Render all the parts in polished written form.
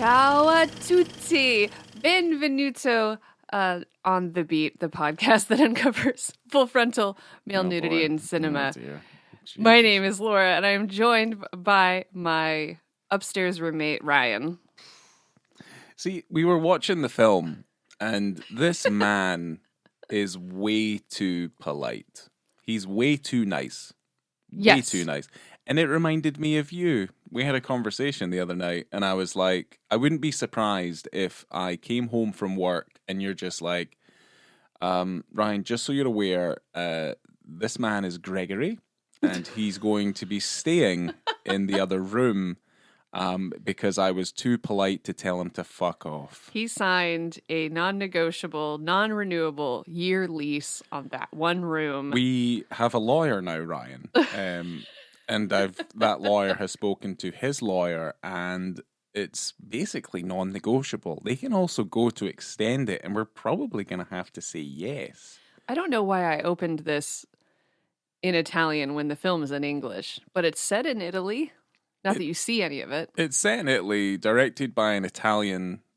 Ciao a tutti! Benvenuto on The Beat, the podcast that uncovers full frontal male nudity in cinema. My name is Laura, and I am joined by my upstairs roommate, Ryan. See, we were watching the film, and this man is way too polite. He's way too nice. Way Yes. too nice. And it reminded me of you. We had a conversation the other night, and I was like, I wouldn't be surprised if I came home from work and you're just like, Ryan, just so you're aware, this man is Gregory, and he's going to be staying in the other room because I was too polite to tell him to fuck off. He signed a non-negotiable, non-renewable year lease on that one room. We have a lawyer now, Ryan. And that lawyer has spoken to his lawyer, and it's basically non-negotiable. They can also go to extend it, and we're probably going to have to say yes. I don't know why I opened this in Italian when the film is in English, but it's set in Italy. Not that you see any of it. It's set in Italy, directed by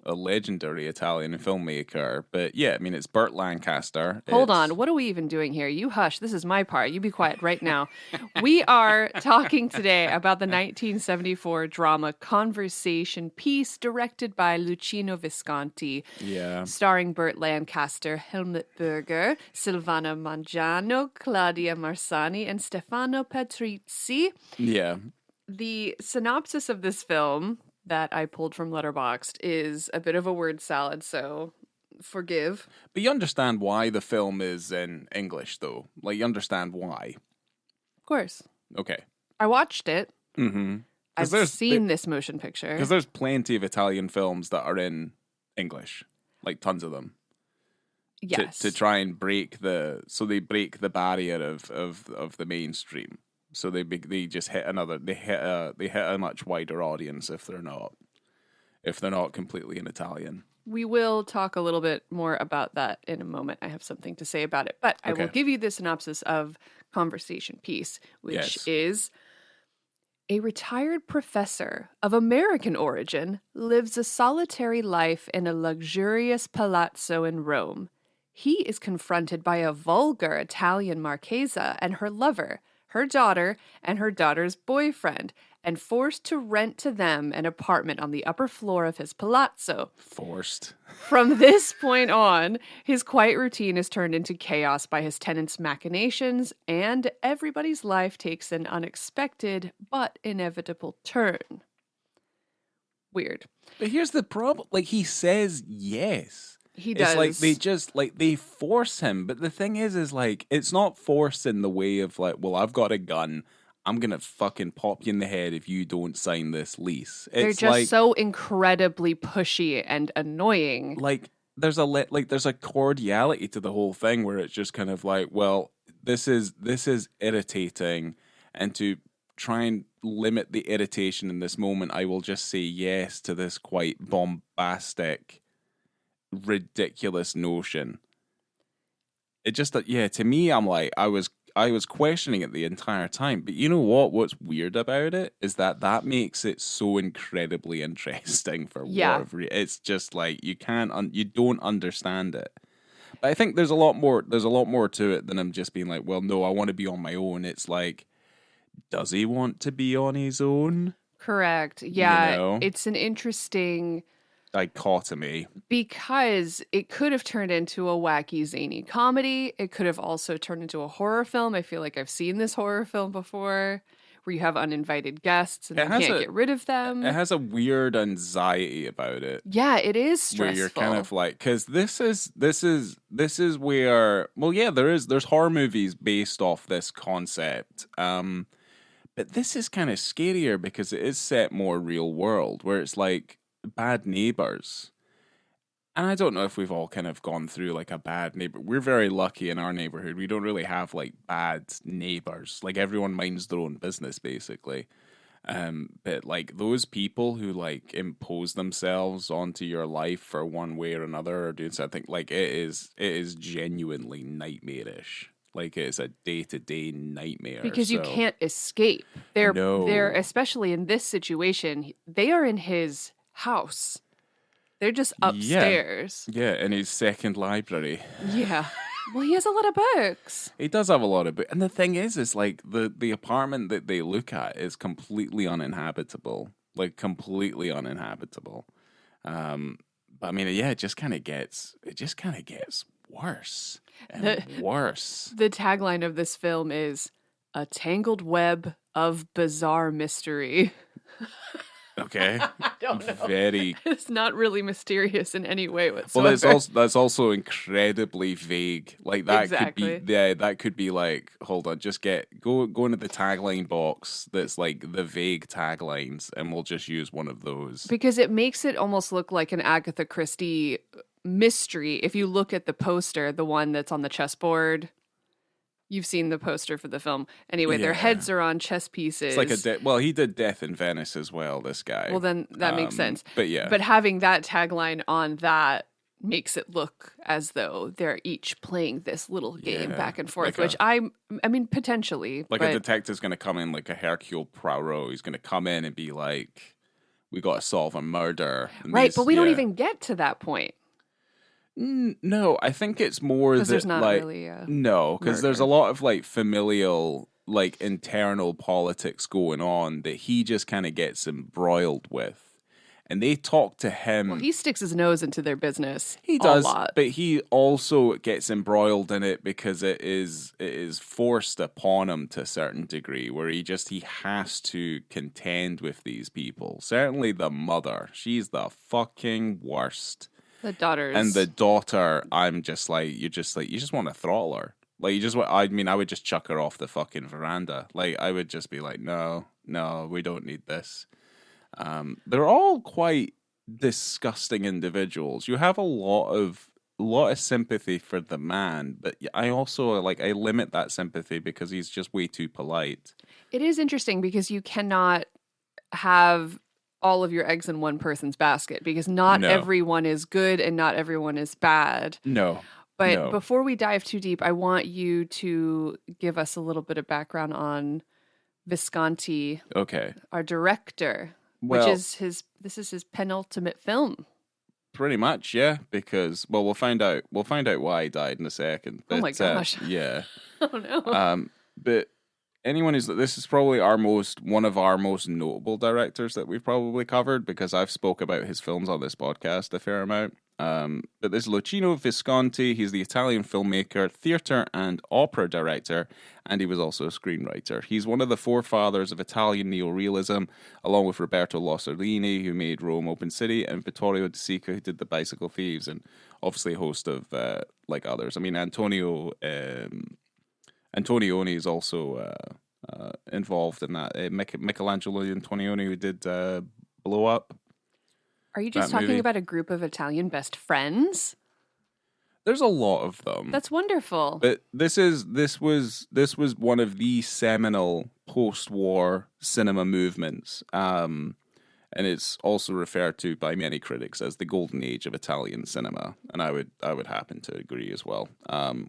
a legendary Italian filmmaker. But yeah, I mean, it's Burt Lancaster. Hold on. What are we even doing here? You hush. This is my part. You be quiet right now. We are talking today about the 1974 drama Conversation Piece, directed by Luchino Visconti. Yeah. Starring Burt Lancaster, Helmut Berger, Silvana Mangiano, Claudia Marsani, and Stefano Patrizzi. Yeah. The synopsis of this film that I pulled from Letterboxd is a bit of a word salad, so forgive. But you understand why the film is in English, though. Like, you understand why. Of course. Okay. I watched it. Mm-hmm. I've seen this motion picture. Because there's plenty of Italian films that are in English. Like, tons of them. Yes. To try and break the barrier of the mainstream. So they just hit a much wider audience if they're not completely in Italian. We will talk a little bit more about that in a moment. I have something to say about it, but I will give you the synopsis of Conversation Piece, which is: a retired professor of American origin lives a solitary life in a luxurious palazzo in Rome. He is confronted by a vulgar Italian marchesa and her lover, her daughter, and her daughter's boyfriend, and forced to rent to them an apartment on the upper floor of his palazzo. Forced. From this point on, his quiet routine is turned into chaos by his tenants' machinations, and everybody's life takes an unexpected but inevitable turn. Weird. But here's the problem. Like, he says yes. He does. It's like they force him. But the thing is like, it's not force in the way of like, well, I've got a gun. I'm going to fucking pop you in the head if you don't sign this lease. They're just so incredibly pushy and annoying. Like, there's a cordiality to the whole thing where it's just kind of like, well, this is irritating, and to try and limit the irritation in this moment, I will just say yes to this quite bombastic, ridiculous notion. It just, to me, I'm like, I was questioning it the entire time. But you know what's weird about it is that makes it so incredibly interesting for it's just like you don't understand it. But I think there's a lot more to it than him just being like, well, no, I want to be on my own. It's like, does he want to be on his own? Correct. Yeah, you know? It's an interesting dichotomy, because it could have turned into a wacky, zany comedy. It could have also turned into a horror film. I feel like I've seen this horror film before, where you have uninvited guests and you can't get rid of them. It has a weird anxiety about it. Yeah, it is stressful. Where you're kind of like, because this is where, well, yeah, there's horror movies based off this concept. But this is kind of scarier because it is set more real world, where it's like bad neighbors. And I don't know if we've all kind of gone through like a bad neighbor. We're very lucky in our neighborhood. We don't really have like bad neighbors. Like, everyone minds their own business basically. But like those people who like impose themselves onto your life for one way or another, or doing something, like it is genuinely nightmarish. Like, it's a day-to-day nightmare. Because you can't escape. They're especially in this situation, they are in his house. They're just upstairs. Yeah, in his second library. Yeah. Well, he has a lot of books. He does have a lot of books. And the thing is like the apartment that they look at is completely uninhabitable. Like, completely uninhabitable. But I mean, yeah, it just kind of gets worse and worse. The tagline of this film is "A tangled web of bizarre mystery." Okay. I don't know. Very. It's not really mysterious in any way whatsoever. Well, that's also incredibly vague. Like, that Exactly. could be, yeah, that could be like, hold on, just go into the tagline box that's like the vague taglines, and we'll just use one of those. Because it makes it almost look like an Agatha Christie mystery. If you look at the poster, the one that's on the chessboard. You've seen the poster for the film. Anyway, their heads are on chess pieces. It's like well, he did Death in Venice as well, this guy. Well, then that makes sense. But yeah. But having that tagline on that makes it look as though they're each playing this little game back and forth, like which I mean, potentially. Like, a detective's going to come in like a Hercule Poirot. He's going to come in and be like, we got to solve a murder. Right, but we don't even get to that point. No, I think it's more that there's not like really a because there's a lot of like familial, like internal politics going on that he just kind of gets embroiled with, and they talk to him. Well, he sticks his nose into their business. He does, a lot. But he also gets embroiled in it because it is forced upon him to a certain degree, where he has to contend with these people. Certainly, the mother, she's the fucking worst. The daughters. And the daughter, I'm just like, you just want to throttle her. Like, I would just chuck her off the fucking veranda. Like, I would just be like, no, we don't need this. They're all quite disgusting individuals. You have a lot of sympathy for the man, but I also, I limit that sympathy because he's just way too polite. It is interesting because you cannot have all of your eggs in one person's basket because not everyone is good and not everyone is bad. No. But before we dive too deep, I want you to give us a little bit of background on Visconti, our director, which is this is his penultimate film. Pretty much, yeah, because we'll find out why he died in a second. But, oh my gosh. Yeah. Oh no. But this is probably one of our most notable directors that we've probably covered because I've spoke about his films on this podcast a fair amount. But this is Luchino Visconti. He's the Italian filmmaker, theatre and opera director, and he was also a screenwriter. He's one of the forefathers of Italian neorealism, along with Roberto Lossellini, who made Rome Open City, and Vittorio De Sica, who did The Bicycle Thieves, and obviously a host of others. I mean, Antonioni is also involved in that. Michelangelo Antonioni, who did Blow Up. Are you just talking about a group of Italian best friends? There's a lot of them. That's wonderful. But this was one of the seminal post-war cinema movements. And it's also referred to by many critics as the golden age of Italian cinema, and I would happen to agree as well.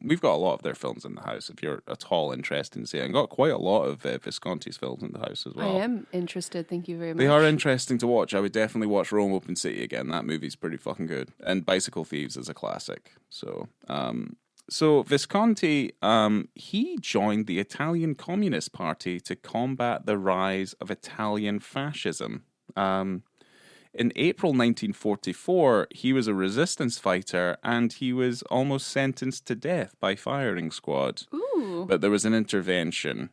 We've got a lot of their films in the house. If you're at all interested in seeing, got quite a lot of Visconti's films in the house as well. I am interested. Thank you very much. They are interesting to watch. I would definitely watch Rome Open City again. That movie's pretty fucking good, and Bicycle Thieves is a classic. So Visconti, he joined the Italian Communist Party to combat the rise of Italian fascism. In April 1944, he was a resistance fighter and he was almost sentenced to death by firing squad. Ooh. But there was an intervention.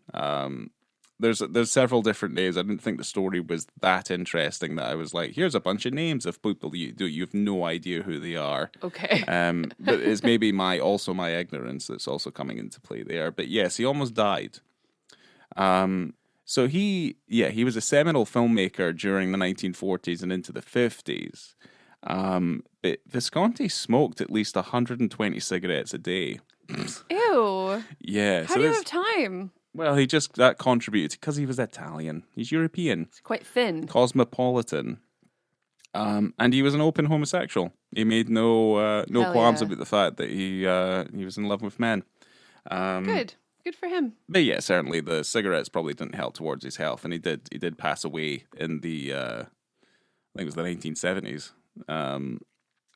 There's several different names. I didn't think the story was that interesting that I was like, here's a bunch of names of people you have no idea who they are. Okay. But it's maybe my ignorance that's also coming into play there. But yes, he almost died. So he was a seminal filmmaker during the 1940s and into the 50s. But Visconti smoked at least 120 cigarettes a day. Ew. Yeah. How do you have time? Well, that contributed because he was Italian. He's European. He's quite thin. Cosmopolitan. And he was an open homosexual. He made no qualms about the fact that he was in love with men. Good for him. But yeah, certainly the cigarettes probably didn't help towards his health, and he did pass away in the think it was the 1970s.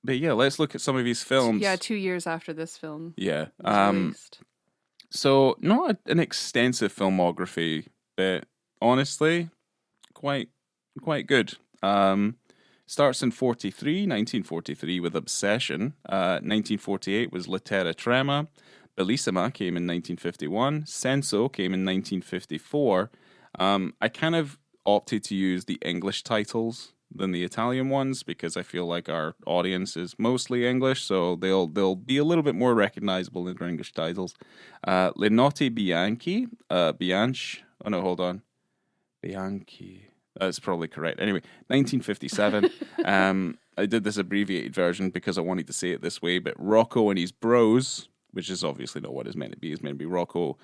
But yeah, let's look at some of his films. Yeah, 2 years after this film. Yeah. Was released. So not an extensive filmography, but honestly, quite good. Starts in 1943 with Obsession. 1948 was La Terra Trema. Bellissima came in 1951. Senso came in 1954. I kind of opted to use the English titles than the Italian ones because I feel like our audience is mostly English, so they'll be a little bit more recognizable in their English titles. Le Notti Bianchi, Bianchi. Oh no, hold on, Bianchi. That's probably correct. Anyway, 1957. I did this abbreviated version because I wanted to say it this way, but Rocco and His Bros, which is obviously not what it's meant to be. It's meant to be Rocco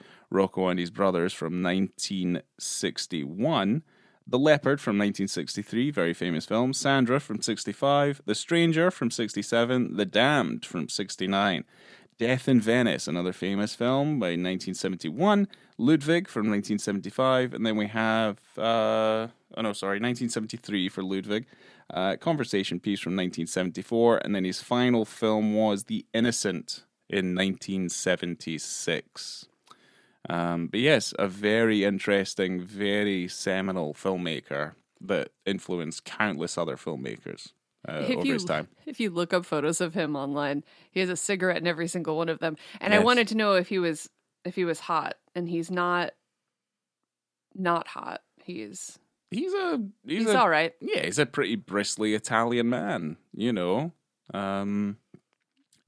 and His Brothers from 1961. The Leopard from 1963, very famous film. Sandra from 65. The Stranger from 67. The Damned from 69. Death in Venice, another famous film by 1971. Ludwig from 1975. And then we have, 1973 for Ludwig. Conversation Piece from 1974. And then his final film was The Innocent in 1976. But yes, a very interesting, very seminal filmmaker that influenced countless other filmmakers over his time. If you look up photos of him online, he has a cigarette in every single one of them. And yes. I wanted to know if he was hot, and he's not hot. He's all right. Yeah, he's a pretty bristly Italian man, you know.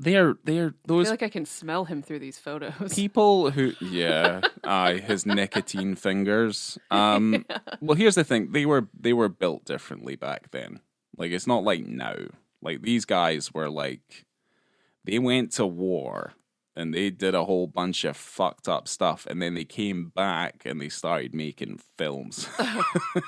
They're those. I feel like I can smell him through these photos. People who, his nicotine fingers. Yeah. Well, here's the thing: they were built differently back then. Like, it's not like now. Like, these guys were like, they went to war and they did a whole bunch of fucked up stuff, and then they came back and they started making films.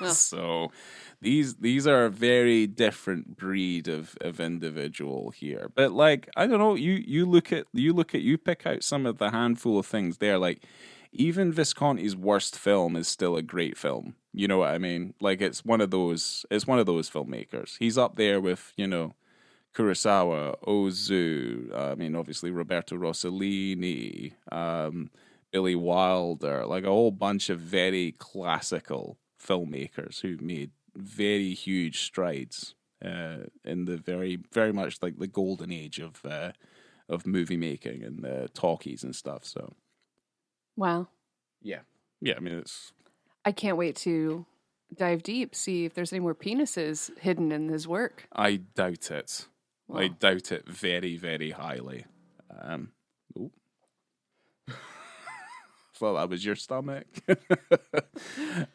Well. So these are a very different breed of individual here. But like, I don't know, you pick out some of the handful of things there. Like, even Visconti's worst film is still a great film. You know what I mean? Like, it's one of those filmmakers. He's up there with, you know, Kurosawa, Ozu, obviously Roberto Rossellini, Billy Wilder, like a whole bunch of very classical filmmakers who made very huge strides in the very, very much like the golden age of movie making and talkies and stuff. So, wow, yeah. I mean, I can't wait to dive deep, see if there's any more penises hidden in his work. I doubt it. Wow. I doubt it very, very highly. Thought that was your stomach.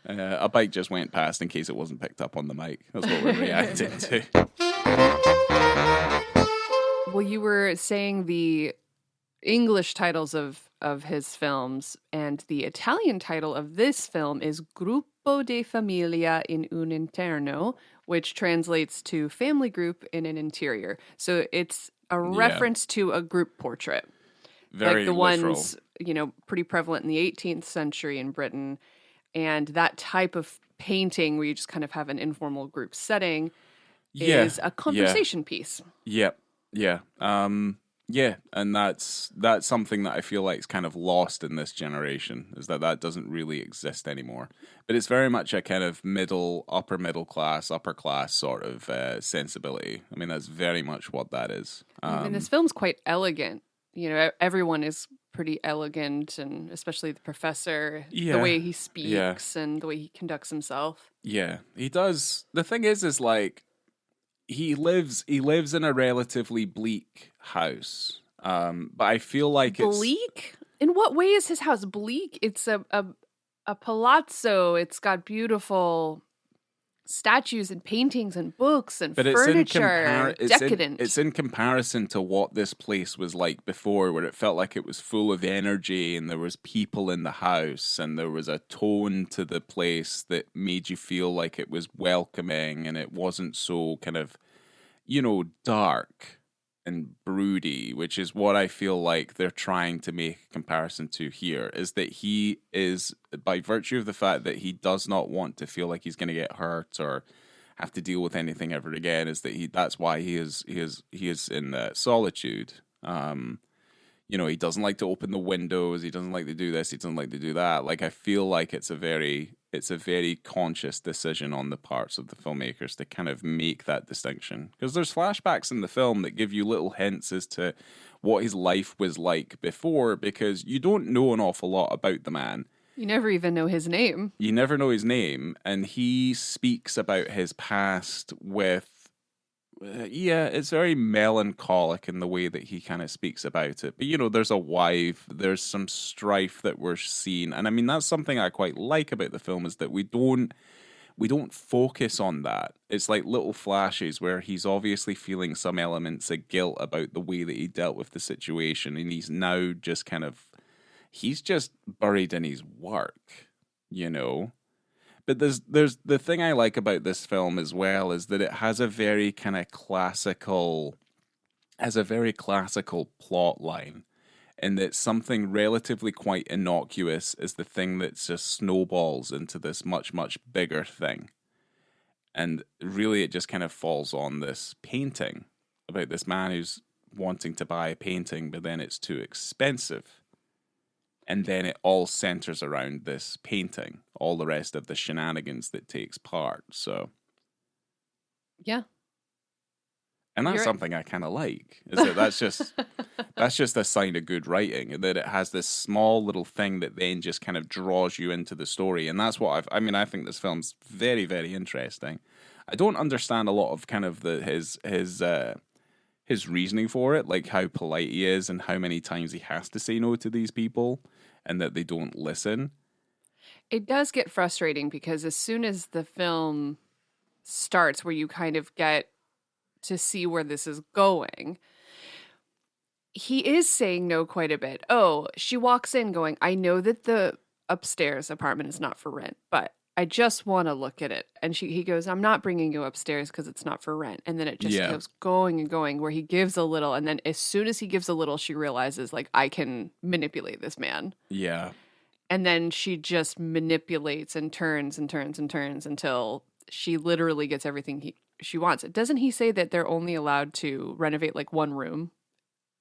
A bike just went past in case it wasn't picked up on the mic. That's what we're reacting to. Well, you were saying the English titles of his films, and the Italian title of this film is Gruppo de Famiglia in un interno, which translates to family group in an interior. So it's a reference to a group portrait. Very like the literal. Ones, you know, pretty prevalent in the 18th century in Britain. And that type of painting where you just kind of have an informal group setting is a conversation piece. Yeah. And that's something that I feel like is kind of lost in this generation, is that doesn't really exist anymore. But it's very much a kind of upper class sort of sensibility. I mean, that's very much what that is. And this film's quite elegant. You know, everyone is pretty elegant, and especially the professor, the way he speaks and the way he conducts himself. Yeah, he does. The thing is like, he lives in a relatively bleak house. But I feel like it's bleak. In what way is his house bleak? It's a palazzo. It's got beautiful statues and paintings and books and furniture. Decadent. It's in comparison to what this place was like before, where it felt like it was full of energy and there was people in the house and there was a tone to the place that made you feel like it was welcoming and it wasn't so kind of, you know, dark and broody, which is what I feel like they're trying to make a comparison to here, is that he is, by virtue of the fact that he does not want to feel like he's going to get hurt or have to deal with anything ever again, is that that's why he is in solitude. He doesn't like to open the windows. He doesn't like to do this. He doesn't like to do that. Like, I feel like it's a very conscious decision on the parts of the filmmakers to kind of make that distinction. Because there's flashbacks in the film that give you little hints as to what his life was like before, because you don't know an awful lot about the man. You never even know his name. You never know his name. And he speaks about his past with, it's very melancholic in the way that he kind of speaks about it. But, there's a wife, there's some strife that we're seeing. And I mean, that's something I quite like about the film, is that we don't focus on that. It's like little flashes where he's obviously feeling some elements of guilt about the way that he dealt with the situation. And he's now just he's just buried in his work, But there's the thing I like about this film as well is that it has a very kind of classical plot line, and that something relatively quite innocuous is the thing that just snowballs into this much, much bigger thing. And really it just kind of falls on this painting about this man who's wanting to buy a painting, but then it's too expensive. And then it all centers around this painting, all the rest of the shenanigans that takes part. So, yeah, and that's something I kind of like. Is that that's just a sign of good writing, that it has this small little thing that then just kind of draws you into the story. And that's what I think this film's very, very interesting. I don't understand a lot of kind of his reasoning for it, like how polite he is and how many times he has to say no to these people and that they don't listen. It does get frustrating because as soon as the film starts, where you kind of get to see where this is going, he is saying no quite a bit. Oh, she walks in going, I know that the upstairs apartment is not for rent, but I just want to look at it. And he goes, I'm not bringing you upstairs because it's not for rent. And then it just goes going and going, where he gives a little. And then as soon as he gives a little, she realizes, like, I can manipulate this man. Yeah. And then she just manipulates and turns and turns and turns until she literally gets everything she wants. Doesn't he say that they're only allowed to renovate like one room?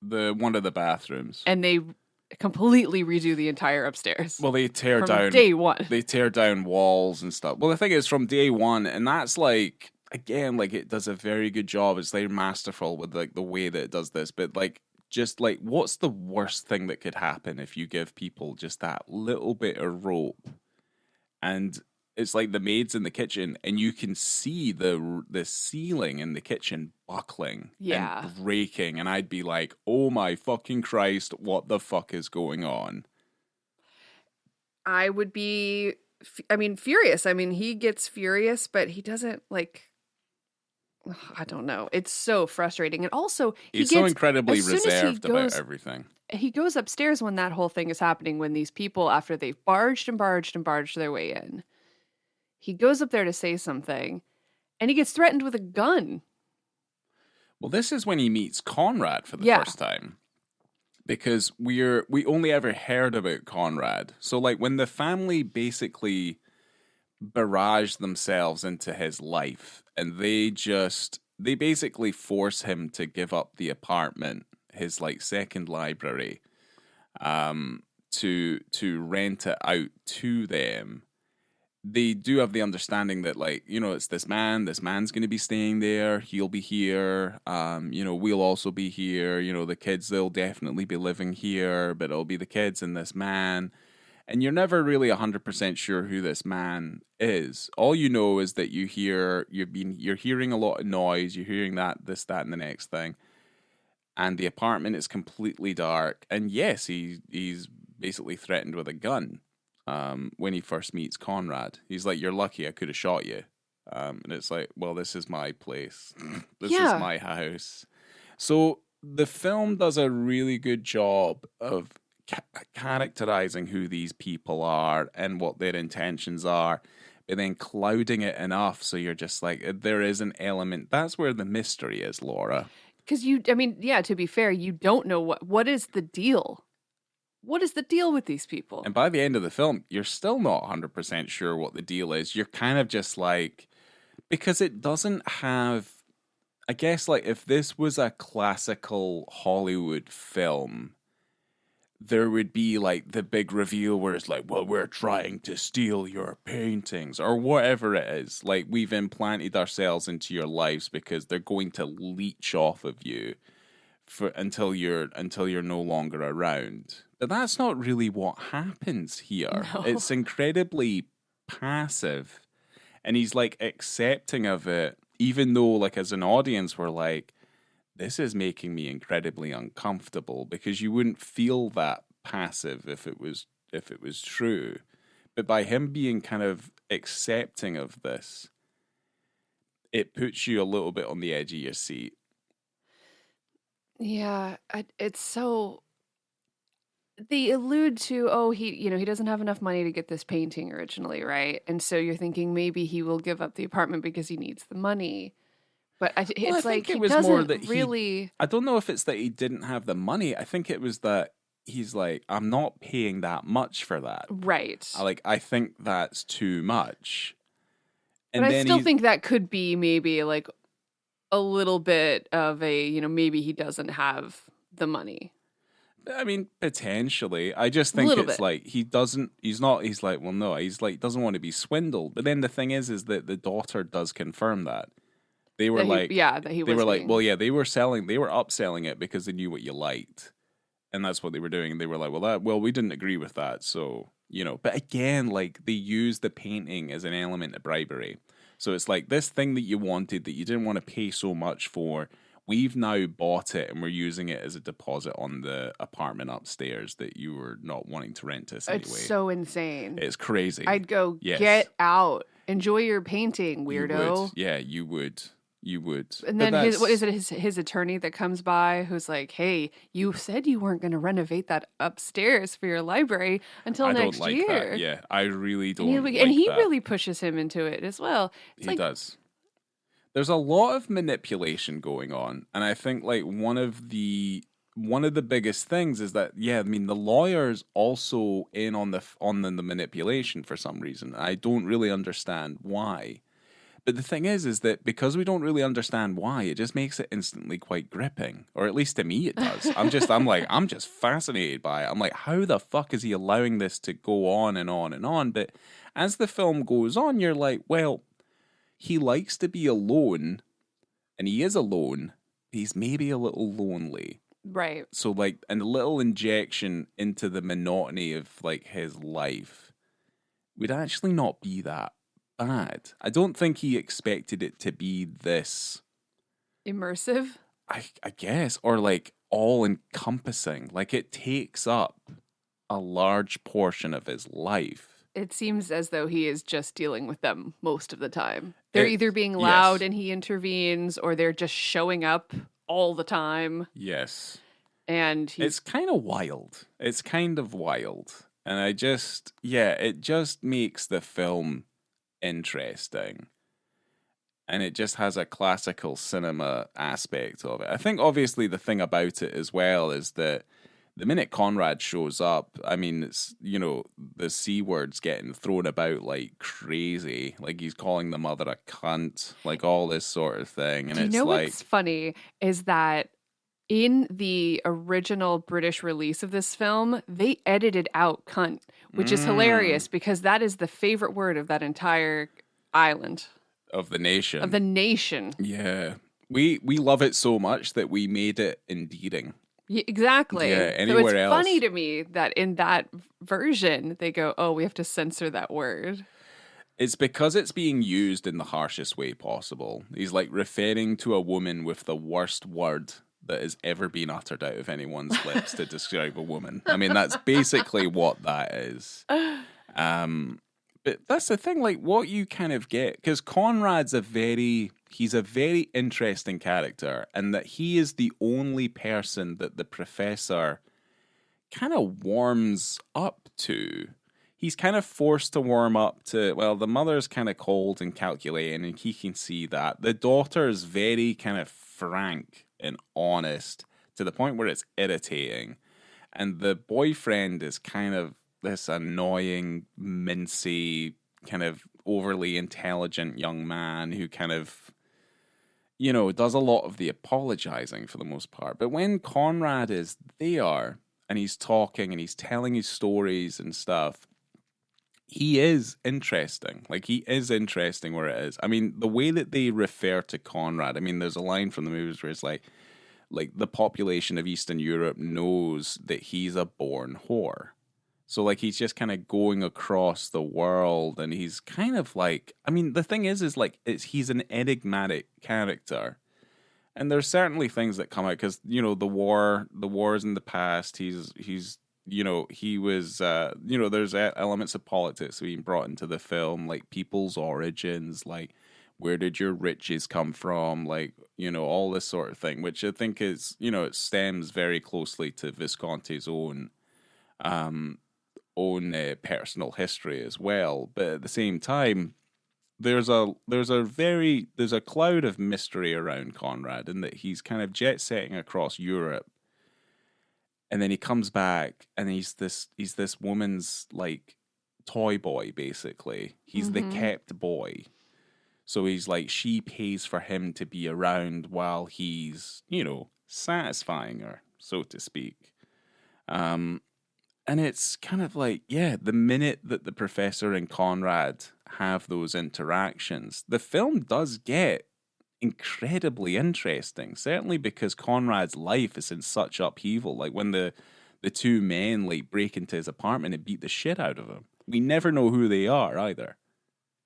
One of the bathrooms. And they completely redo the entire upstairs. Well, they tear down day one. They tear down walls and stuff. Well, the thing is, from day one, and that's like, again, like, it does a very good job. It's like masterful with like the way that it does this. But like, just like, what's the worst thing that could happen if you give people just that little bit of rope? And it's like the maids in the kitchen, and you can see the ceiling in the kitchen buckling and breaking, and I'd be like, oh my fucking Christ, what the fuck is going on? I would be, furious. He gets furious, but he doesn't, like, I don't know. It's so frustrating. And also, he's so incredibly reserved about everything. He goes upstairs when that whole thing is happening, when these people, after they've barged their way in, he goes up there to say something, and he gets threatened with a gun. Well, this is when he meets Conrad for the first time. Because we only ever heard about Conrad. So, like, when the family basically barrage themselves into his life, and they basically force him to give up the apartment, his, like, second library, to rent it out to them. They do have the understanding that, like, it's this man's going to be staying there. He'll be here. We'll also be here. The kids, they'll definitely be living here, but it'll be the kids and this man. And you're never really 100% sure who this man is. All you know is that you're hearing a lot of noise. You're hearing this, that, and the next thing. And the apartment is completely dark. And yes, he's basically threatened with a gun. When he first meets Conrad, he's like, you're lucky, I could have shot you. And it's like, well, this is my place. This is my house. So the film does a really good job of characterizing who these people are and what their intentions are, but then clouding it enough so you're just like, there is an element. That's where the mystery is, Laura. Because to be fair, you don't know what is the deal. What is the deal with these people? And by the end of the film, you're still not 100% sure what the deal is. You're kind of just like, Because it doesn't have, I guess, like, if this was a classical Hollywood film, there would be, like, the big reveal where it's like, well, we're trying to steal your paintings, or whatever it is. Like, we've implanted ourselves into your lives because they're going to leech off of you until you're no longer around. But that's not really what happens here. No. It's incredibly passive. And he's, like, accepting of it, even though, like, as an audience, we're like, this is making me incredibly uncomfortable, because you wouldn't feel that passive if it was true. But by him being kind of accepting of this, it puts you a little bit on the edge of your seat. Yeah, it's so... They allude to, he doesn't have enough money to get this painting originally, right? And so you're thinking maybe he will give up the apartment because he needs the money. But it's like he doesn't really... I don't know if it's that he didn't have the money. I think it was that he's like, I'm not paying that much for that. Right. I think that's too much. And but I still think that could be maybe like a little bit of a, maybe he doesn't have the money. I mean, potentially. I just think it's like he's like, well, no, he's like, doesn't want to be swindled. But then the thing is that the daughter does confirm that. They were that he was. They were like, well, yeah, they were upselling it because they knew what you liked. And that's what they were doing. And they were like, well, we didn't agree with that. So, but again, like, they use the painting as an element of bribery. So it's like this thing that you wanted that you didn't want to pay so much for. We've now bought it and we're using it as a deposit on the apartment upstairs that you were not wanting to rent us anyway. It's so insane. It's crazy. I'd go, get out. Enjoy your painting, weirdo. You would. And then his attorney that comes by who's like, hey, you said you weren't going to renovate that upstairs for your library until next year. That. Yeah, I really don't and he really pushes him into it as well. He does. There's a lot of manipulation going on, and I think like one of the biggest things is that the lawyer's also in on the manipulation for some reason. I don't really understand why. But the thing is that because we don't really understand why, it just makes it instantly quite gripping, or at least to me it does. I'm just fascinated by it. I'm like, how the fuck is he allowing this to go on and on and on? But as the film goes on, you're like, well, he likes to be alone, and he is alone. He's maybe a little lonely. Right. So like, and a little injection into the monotony of like his life would actually not be that bad. I don't think he expected it to be this immersive. I guess, or like all encompassing. Like it takes up a large portion of his life. It seems as though he is just dealing with them most of the time. They're either being loud and he intervenes, or they're just showing up all the time. Yes. And it's kind of wild. And it just makes the film interesting. And it just has a classical cinema aspect of it. I think obviously the thing about it as well is that the minute Conrad shows up, I mean, it's, the C word's getting thrown about like crazy. Like he's calling the mother a cunt, like all this sort of thing. And Do you know what's funny is that in the original British release of this film, they edited out cunt, which is hilarious because that is the favorite word of that entire island. Of the nation. Yeah. We love it so much that we made it endearing. Yeah, exactly. Yeah, anywhere else. So it's funny to me that in that version, they go, oh, we have to censor that word. It's because it's being used in the harshest way possible. He's like referring to a woman with the worst word that has ever been uttered out of anyone's lips to describe a woman. I mean, that's basically what that is. But that's the thing, like what you kind of get, because Conrad's he's a very interesting character, and that he is the only person that the professor kind of warms up to. He's kind of forced to warm up to, well, the mother's kind of cold and calculating, and he can see that. The daughter's very kind of frank and honest to the point where it's irritating. And the boyfriend is kind of this annoying, mincy kind of overly intelligent young man who kind of, you know, does a lot of the apologizing for the most part. But when Conrad is there and he's talking and he's telling his stories and stuff, he is interesting. Like, he is interesting where it is. I mean, the way that they refer to Conrad, I mean, there's a line from the movies where it's like the population of Eastern Europe knows that he's a born whore. So, like, he's just kind of going across the world, and he's kind of like, I mean, the thing is like, he's an enigmatic character. And there's certainly things that come out, because, you know, the wars in the past, he's you know, he was, you know, there's elements of politics being brought into the film, like people's origins, like, where did your riches come from, like, you know, all this sort of thing, which I think is, you know, it stems very closely to Visconti's own personal history as well. But at the same time, there's a cloud of mystery around Conrad, in that he's kind of jet setting across Europe. And then he comes back, and he's this woman's, like, toy boy, basically. He's the kept boy. So he's like, she pays for him to be around while he's, you know, satisfying her, so to speak. And it's kind of like, yeah, the minute that the professor and Conrad have those interactions, the film does get incredibly interesting, certainly because Conrad's life is in such upheaval. Like, when the two men, like, break into his apartment and beat the shit out of him, we never know who they are either.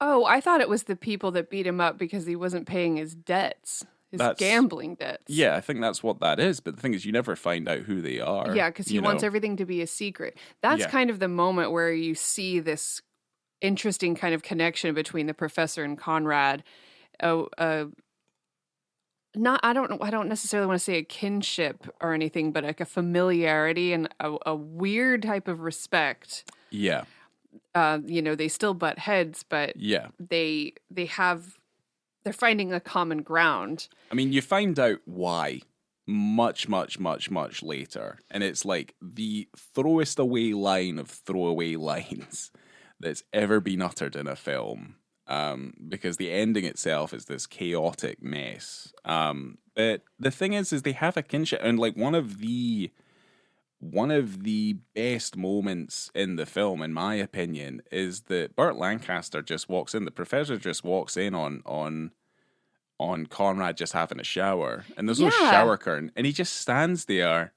Oh, I thought it was the people that beat him up because he wasn't paying his debts, gambling debts. Yeah, I think that's what that is. But the thing is, you never find out who they are. Yeah, because he wants everything to be a secret. That's kind of the moment where you see this interesting kind of connection between the professor and Conrad. I don't necessarily want to say a kinship or anything, but like a familiarity and a weird type of respect. Yeah. You know, they still butt heads, but yeah, they're finding a common ground. I mean, you find out why much, much, much, much later. And it's like the throwest away line of throwaway lines that's ever been uttered in a film. Because the ending itself is this chaotic mess. But the thing is they have a kinship, and like one of the best moments in the film, in my opinion, is that Burt Lancaster just walks in. The professor just walks in on Conrad just having a shower, and there's no shower curtain, and he just stands there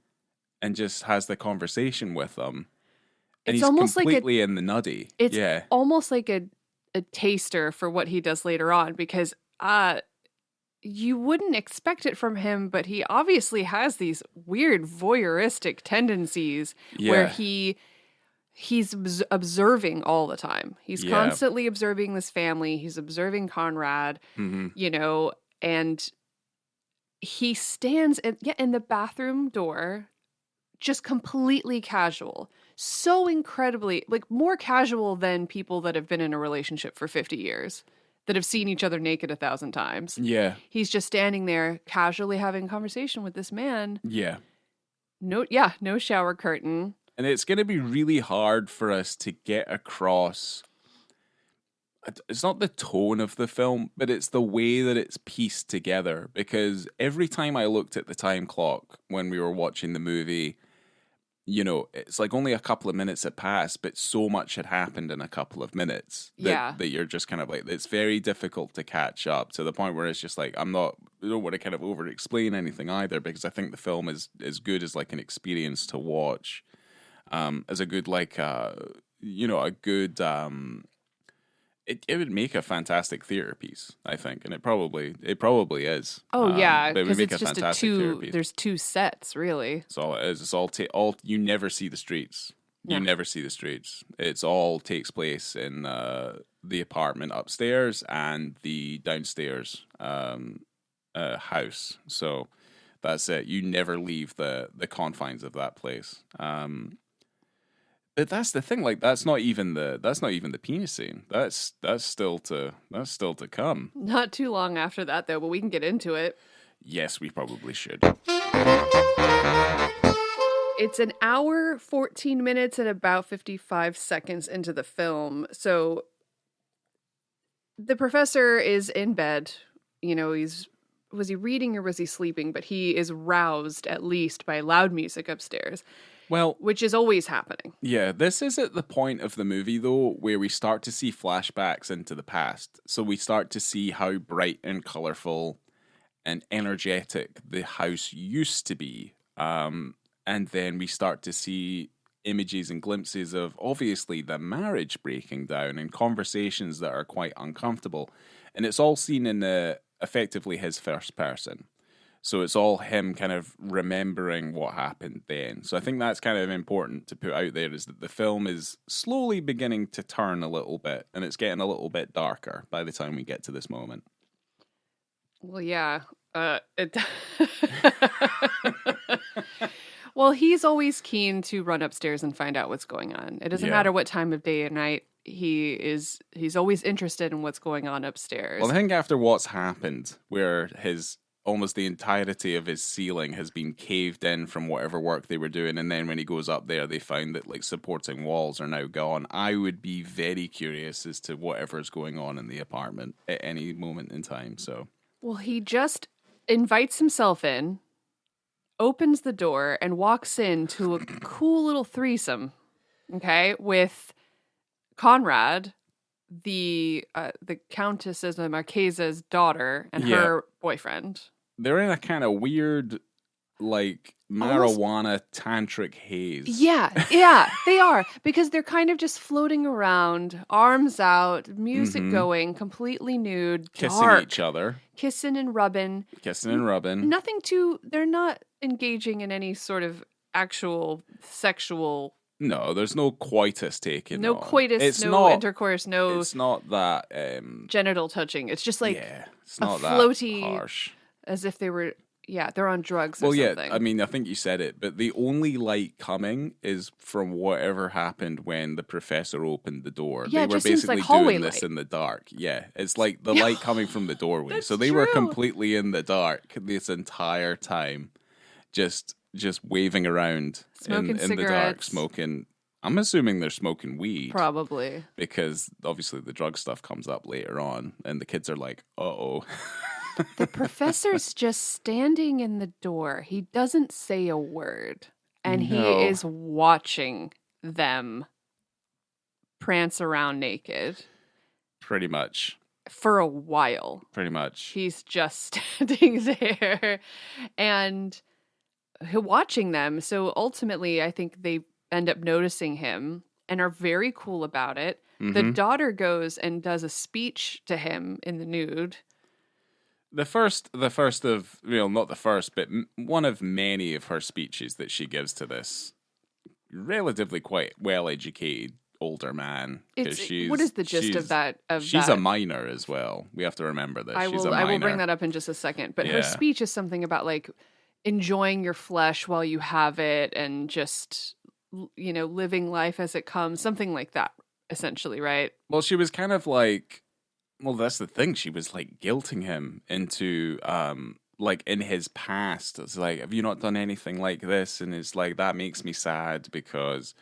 and just has the conversation with them. And it's he's almost completely in the nutty. It's almost like a taster for what he does later on, because you wouldn't expect it from him, but he obviously has these weird voyeuristic tendencies where he's observing all the time. He's constantly observing this family. He's observing Conrad, you know, and he stands in the bathroom door, just completely casual. So incredibly, like, more casual than people that have been in a relationship for 50 years, that have seen each other naked 1,000 times. Yeah. He's just standing there casually having a conversation with this man. Yeah. No shower curtain. And it's going to be really hard for us to get across. It's not the tone of the film, but it's the way that it's pieced together. Because every time I looked at the time clock when we were watching the movie, you know, it's like only a couple of minutes had passed, but so much had happened in a couple of minutes that you're just kind of like, it's very difficult to catch up, to the point where it's just like, I don't want to kind of over explain anything either, because I think the film is as good as like an experience to watch, as a good, like, you know, a good, it would make a fantastic theater piece, I think, and it probably is. Oh yeah, because it's just there's two sets, really. That's all it is. It's all you never see the streets. You never see the streets. It's all takes place in the apartment upstairs and the downstairs house. So that's it. You never leave the confines of that place. But that's the thing. Like, that's not even the penis scene. That's still to come. Not too long after that, though. But we can get into it. Yes, we probably should. It's an hour, 14 minutes, and about 55 seconds into the film. So the professor is in bed. Was he reading or was he sleeping? But he is roused at least by loud music upstairs. Well, which is always happening. Yeah, this is at the point of the movie, though, where we start to see flashbacks into the past. So we start to see how bright and colorful and energetic the house used to be. And then we start to see images and glimpses of, obviously, the marriage breaking down and conversations that are quite uncomfortable. And it's all seen in effectively his first person. So it's all him kind of remembering what happened then. So I think that's kind of important to put out there, is that the film is slowly beginning to turn a little bit, and it's getting a little bit darker by the time we get to this moment. Well, yeah. Well, he's always keen to run upstairs and find out what's going on. It doesn't matter what time of day or night. He's always interested in what's going on upstairs. Well, I think after what's happened, where almost the entirety of his ceiling has been caved in from whatever work they were doing, and then when he goes up there, they find that like supporting walls are now gone. I would be very curious as to whatever's going on in the apartment at any moment in time. So, well, he just invites himself in, opens the door, and walks into a cool little threesome, okay, with Conrad, the Countess of the Marchesa's daughter, and her boyfriend. They're in a kind of weird, like, marijuana tantric haze. Yeah, they are. Because they're kind of just floating around, arms out, music going, completely nude, kissing dark, each other. Kissing and rubbing. Nothing they're not engaging in any sort of actual sexual... No, there's no coitus taken. No coitus, intercourse, no... It's not that... genital touching. It's just like it's not that floaty, harsh. As if they were... Yeah, they're on drugs or something. Yeah, I mean, I think you said it, but the only light coming is from whatever happened when the professor opened the door. Yeah, they were basically like doing this in the dark. Yeah, it's like the light coming from the doorway. So they were completely in the dark this entire time, just waving around smoking in the dark, smoking. I'm assuming they're smoking weed. Probably. Because obviously the drug stuff comes up later on, and the kids are like, uh-oh. The professor's just standing in the door. He doesn't say a word. And he is watching them prance around naked. Pretty much. For a while. Pretty much. He's just standing there and watching them. So ultimately, I think they end up noticing him and are very cool about it. The daughter goes and does a speech to him in the nude. The first of, not the first, but one of many of her speeches that she gives to this relatively quite well-educated older man. What is the gist of that? She's a minor as well. We have to remember this. I will bring that up in just a second. But her speech is something about like enjoying your flesh while you have it and just, living life as it comes. Something like that, essentially, right? Well, she was kind of like... Well, that's the thing. She was like guilting him into, like in his past. It's like, have you not done anything like this? And it's like, that makes me sad because,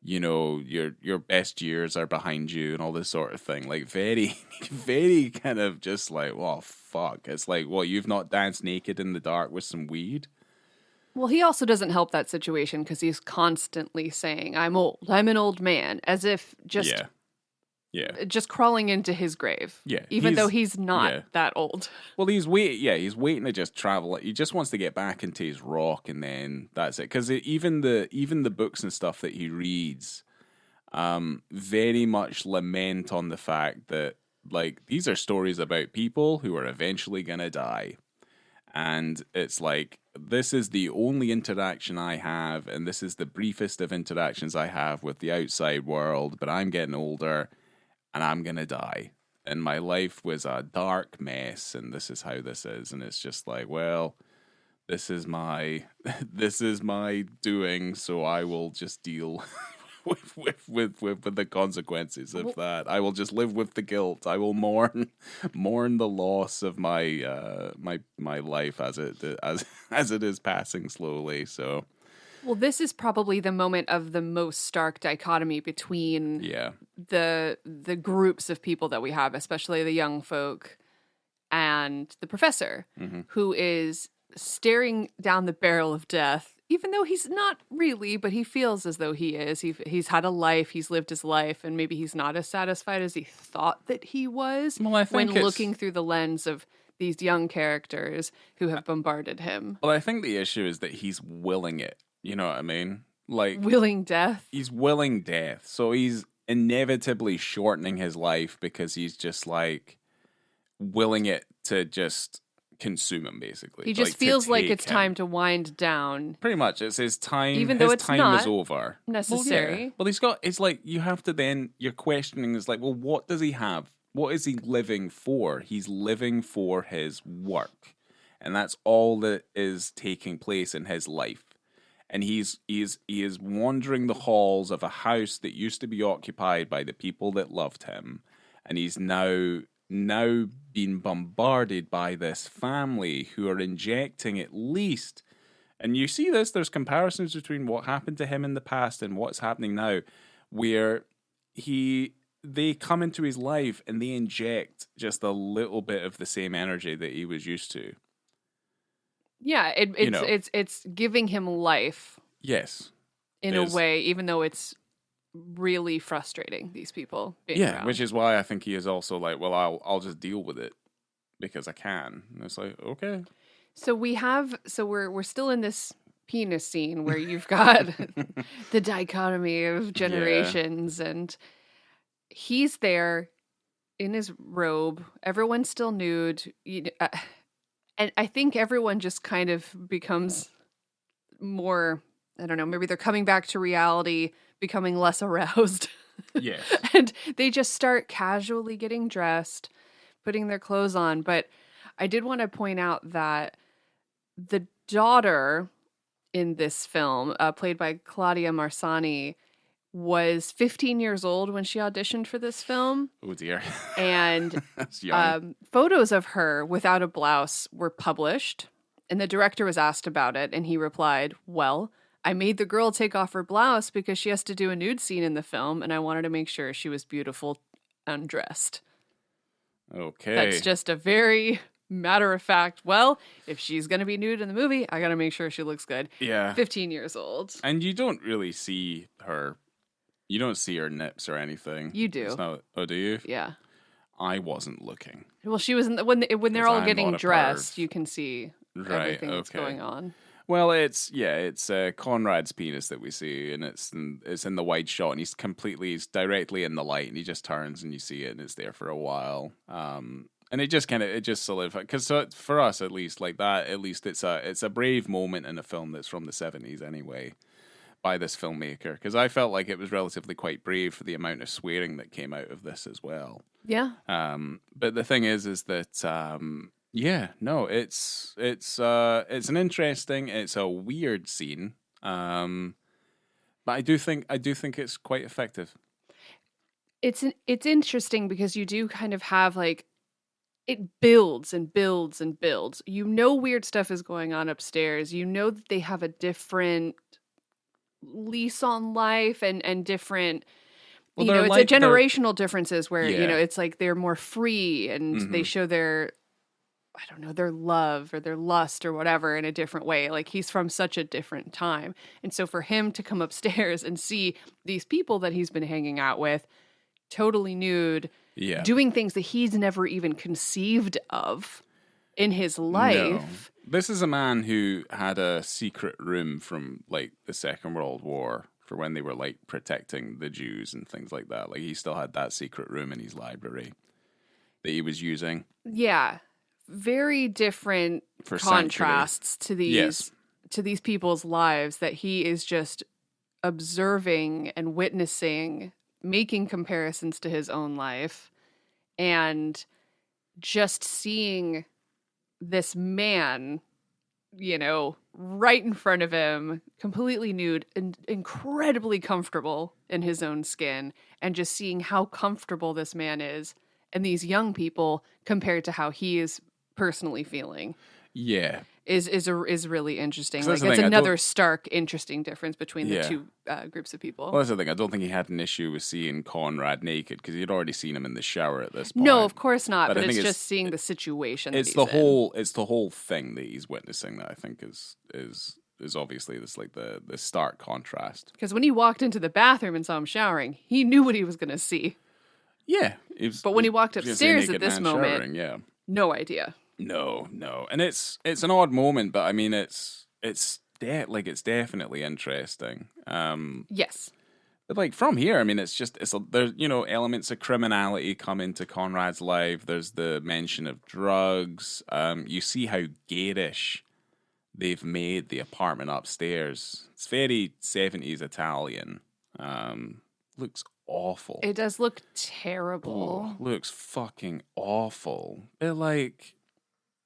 your best years are behind you and all this sort of thing. Like very, very kind of just like, well, fuck. It's like, well, you've not danced naked in the dark with some weed. Well, he also doesn't help that situation because he's constantly saying, I'm old. I'm an old man. As if just... Yeah. Just crawling into his grave. Yeah. Even though he's not that old. Well, he's waiting to just travel. He just wants to get back into his rock and then that's it. Because even the books and stuff that he reads very much lament on the fact that, like, these are stories about people who are eventually going to die. And it's like, this is the only interaction I have, and this is the briefest of interactions I have with the outside world, but I'm getting older. And I'm going to die. And my life was a dark mess. And this is how this is. And it's just like, well, this is my doing. So I will just deal with the consequences of that. I will just live with the guilt. I will mourn the loss of my my life as it is passing slowly. So Well, this is probably the moment of the most stark dichotomy between the groups of people that we have, especially the young folk and the professor, who is staring down the barrel of death, even though he's not really, but he feels as though he is. He's had a life, he's lived his life, and maybe he's not as satisfied as he thought that he was when looking through the lens of these young characters who have bombarded him. Well, I think the issue is that he's willing it. You know what I mean? Like, willing death. He's willing death. So he's inevitably shortening his life because he's just like willing it to just consume him, basically. He just feels like it's time to wind down. Pretty much. It's his time. Even though it's time is over. Necessary. Well, it's like you have to then, you're questioning is like, well, what does he have? What is he living for? He's living for his work. And that's all that is taking place in his life. And he is wandering the halls of a house that used to be occupied by the people that loved him. And he's now being bombarded by this family who are injecting at least, and you see this, there's comparisons between what happened to him in the past and what's happening now, where they come into his life and they inject just a little bit of the same energy that he was used to. Yeah, it's giving him life. Yes. In a way, even though it's really frustrating, these people being around. Which is why I think he is also like, well, I'll just deal with it because I can. And it's like, okay. So we're still in this penis scene where you've got the dichotomy of generations, and he's there in his robe. Everyone's still nude. And I think everyone just kind of becomes more, I don't know, maybe they're coming back to reality, becoming less aroused. Yes. And they just start casually getting dressed, putting their clothes on. But I did want to point out that the daughter in this film, played by Claudia Marsani, was 15 years old when she auditioned for this film. Oh dear. And That's young. Photos of her without a blouse were published, and the director was asked about it, and he replied, well, I made the girl take off her blouse because she has to do a nude scene in the film, and I wanted to make sure she was beautiful undressed. Okay. That's just a very matter of fact, well, if she's going to be nude in the movie, I got to make sure she looks good. Yeah. 15 years old. And you don't really see her. You don't see her nips or anything. You do. Oh, do you? Yeah. I wasn't looking. Well, she was when they're all getting dressed, you can see everything that's going on. Well, it's Conrad's penis that we see, and it's in the wide shot, and he's directly in the light, and he just turns, and you see it, and it's there for a while. And it just solidified, because for us at least, like that, at least it's a brave moment in a film that's from the 70s anyway, by this filmmaker, because I felt like it was relatively quite brave for the amount of swearing that came out of this as well. Yeah. But the thing is that it's an interesting, it's a weird scene, but I do think it's quite effective. It's interesting because you do kind of have like, it builds and builds and builds. You know, weird stuff is going on upstairs. You know that they have a different lease on life and different, it's a generational differences where, it's like they're more free and they show their, I don't know, their love or their lust or whatever in a different way. Like he's from such a different time. And so for him to come upstairs and see these people that he's been hanging out with totally nude, doing things that he's never even conceived of in his life. No. This is a man who had a secret room from like the Second World War for when they were like protecting the Jews and things like that. Like he still had that secret room in his library that he was using. Yeah. Very different contrasts to these people's lives that he is just observing and witnessing, making comparisons to his own life, and just seeing this man, right in front of him, completely nude and incredibly comfortable in his own skin, and just seeing how comfortable this man is and these young people compared to how he is personally feeling. Yeah. is really interesting. Like, That's it's another stark, interesting difference between the two groups of people. Well, that's the thing. I don't think he had an issue with seeing Conrad naked because he'd already seen him in the shower at this point. No, of course not. But it's just seeing the situation. It's the whole thing that he's witnessing that I think is obviously this like the stark contrast. Because when he walked into the bathroom and saw him showering, he knew what he was going to see. Yeah, but when he walked upstairs at this moment, showering, no idea. No, and it's an odd moment, but I mean it's definitely interesting. Yes, but like from here, I mean there's elements of criminality come into Conrad's life. There's the mention of drugs. You see how garish they've made the apartment upstairs. It's very 70s Italian. Looks awful. It does look terrible. Looks fucking awful. But like,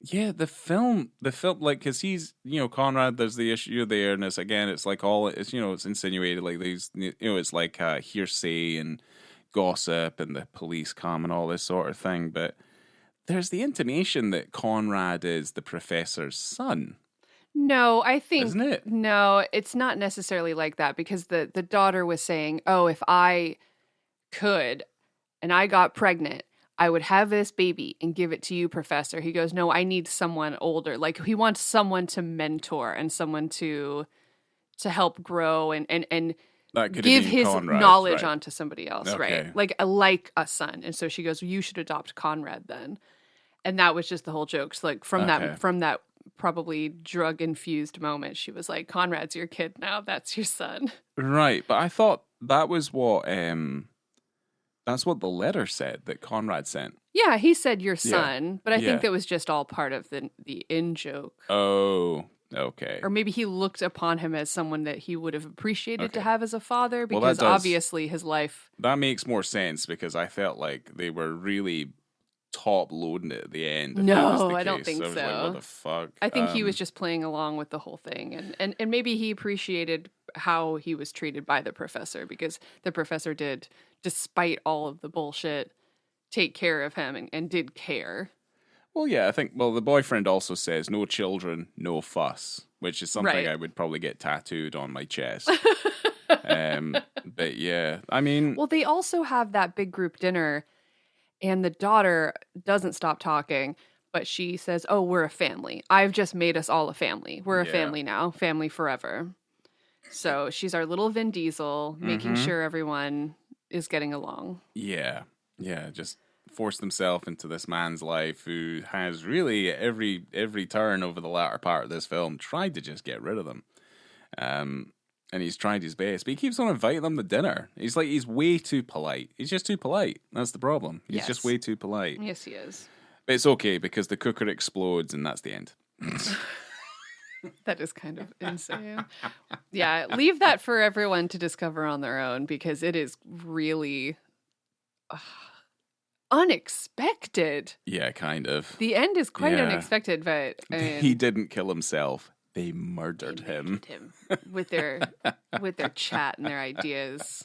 yeah, the film, like, because he's, Conrad, there's the issue there, and it's like it's insinuated, like, these, it's like hearsay and gossip and the police come and all this sort of thing, but there's the intimation that Conrad is the professor's son. No, I think isn't it? No, it's not necessarily like that, because the daughter was saying, "Oh, if I could and I got pregnant, I would have this baby and give it to you, Professor." He goes, "No, I need someone older." Like, he wants someone to mentor and someone to help grow and give his Conrad, knowledge right? Onto somebody else, okay. Right? Like a son. And so she goes, "You should adopt Conrad then." And that was just the whole joke. So, like, from that probably drug-infused moment, she was like, "Conrad's your kid now. That's your son." Right, but I thought that was what that's what the letter said that Conrad sent. Yeah, he said your son, but I think that was just all part of the in-joke. Oh, okay. Or maybe he looked upon him as someone that he would have appreciated to have as a father, because obviously his life... That makes more sense, because I felt like they were really top-loading it at the end. No, I don't think so. Like, what the fuck? I think he was just playing along with the whole thing. And maybe he appreciated how he was treated by the professor, because the professor did, despite all of the bullshit, take care of him and did care. Well, yeah, I think, the boyfriend also says, "No children, no fuss," which is something I would probably get tattooed on my chest. But yeah, I mean... Well, they also have that big group dinner, and the daughter doesn't stop talking, but she says, "Oh, we're a family. I've just made us all a family. We're a family now. Family forever." So she's our little Vin Diesel, making sure everyone is getting along. Yeah, just forced himself into this man's life who has really every turn over the latter part of this film tried to just get rid of them. And he's tried his best, but he keeps on inviting them to dinner. He's way too polite. He's just too polite. That's the problem. He's just way too polite. Yes, he is. But it's okay, because the cooker explodes and that's the end. That is kind of insane. Yeah, leave that for everyone to discover on their own, because it is really unexpected. Yeah, kind of. The end is quite unexpected, but he didn't kill himself. They murdered him with their chat and their ideas.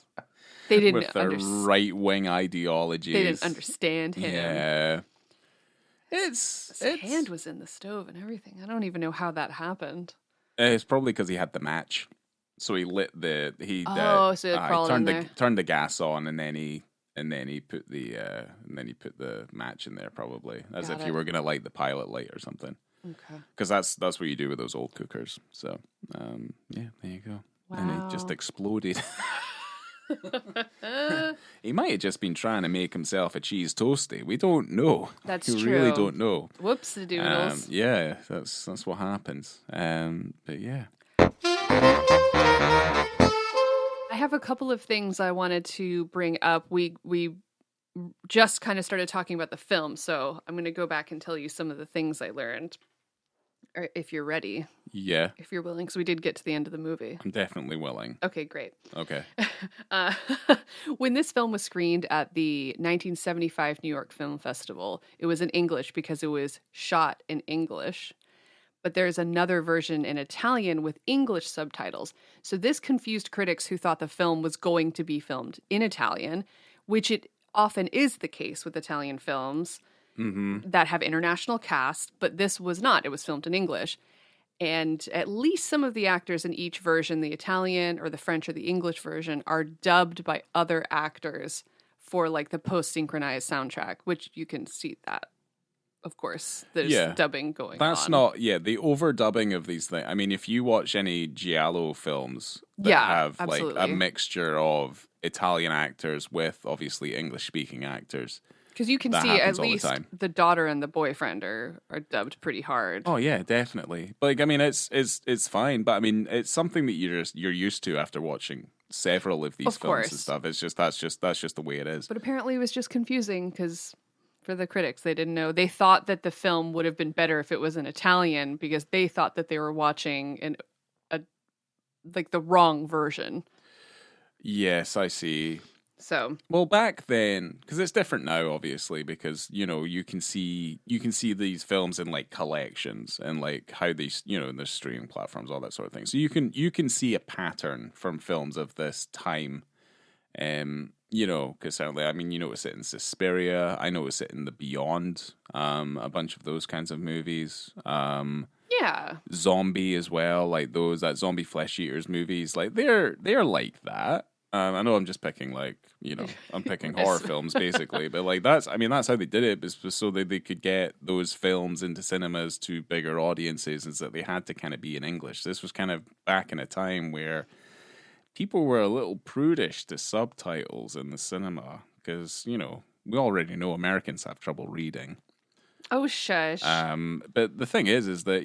They didn't with their right-wing ideologies. They didn't understand him. Yeah. His hand was in the stove and everything. I don't even know how that happened. It's probably because he had the match, so he lit so it crawled in there. Turned the gas on, and then he put the match in there, probably as if you were gonna light the pilot light or something. Okay. Because that's what you do with those old cookers. So there you go. Wow. And it just exploded. He might have just been trying to make himself a cheese toasty. We don't know. That's true. We really don't know. Whoops, the doodles. Yeah, that's what happens. But yeah. I have a couple of things I wanted to bring up. We just kind of started talking about the film, so I'm going to go back and tell you some of the things I learned. Or if you're ready. Yeah. If you're willing, because we did get to the end of the movie. I'm definitely willing. Okay, great. Okay. When this film was screened at the 1975 New York Film Festival, it was in English because it was shot in English. But there's another version in Italian with English subtitles. So this confused critics who thought the film was going to be filmed in Italian, which it often is the case with Italian films. that have international cast, but this was not. It was filmed in English. And at least some of the actors in each version, the Italian or the French or the English version, are dubbed by other actors for like the post-synchronized soundtrack, which you can see that. Of course, there's dubbing going on. That's not, the overdubbing of these things. I mean, if you watch any Giallo films that have absolutely. like a mixture of Italian actors with obviously English-speaking actors. Because you can see at least the daughter and the boyfriend are dubbed pretty hard. Oh yeah, definitely. But like, I mean, it's fine. But I mean, it's something that you're used to after watching several of these films and stuff. It's just that's just the way it is. But apparently, it was just confusing because for the critics, they didn't know. They thought that the film would have been better if it was in Italian because they thought that they were watching like the wrong version. Yes, I see. So, well, back then, because it's different now, obviously, because you can see these films in like collections and like how these in the streaming platforms, all that sort of thing. So you can see a pattern from films of this time, because certainly, I mean, you notice it in Suspiria, I notice it in The Beyond, a bunch of those kinds of movies, Zombie as well, like that Zombie Flesh Eaters movies, like they're like that. I know I'm just picking I'm picking horror films basically, but like that's how they did it, was so that they could get those films into cinemas to bigger audiences, and so that they had to kind of be in English. This was kind of back in a time where people were a little prudish to subtitles in the cinema because we already know Americans have trouble reading. Oh, shush. But the thing is that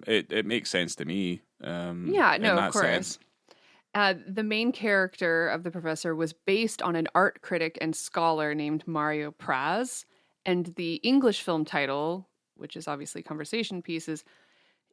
it makes sense to me. Of course. Sense. The main character of the professor was based on an art critic and scholar named Mario Praz, and the English film title, which is obviously Conversation Pieces,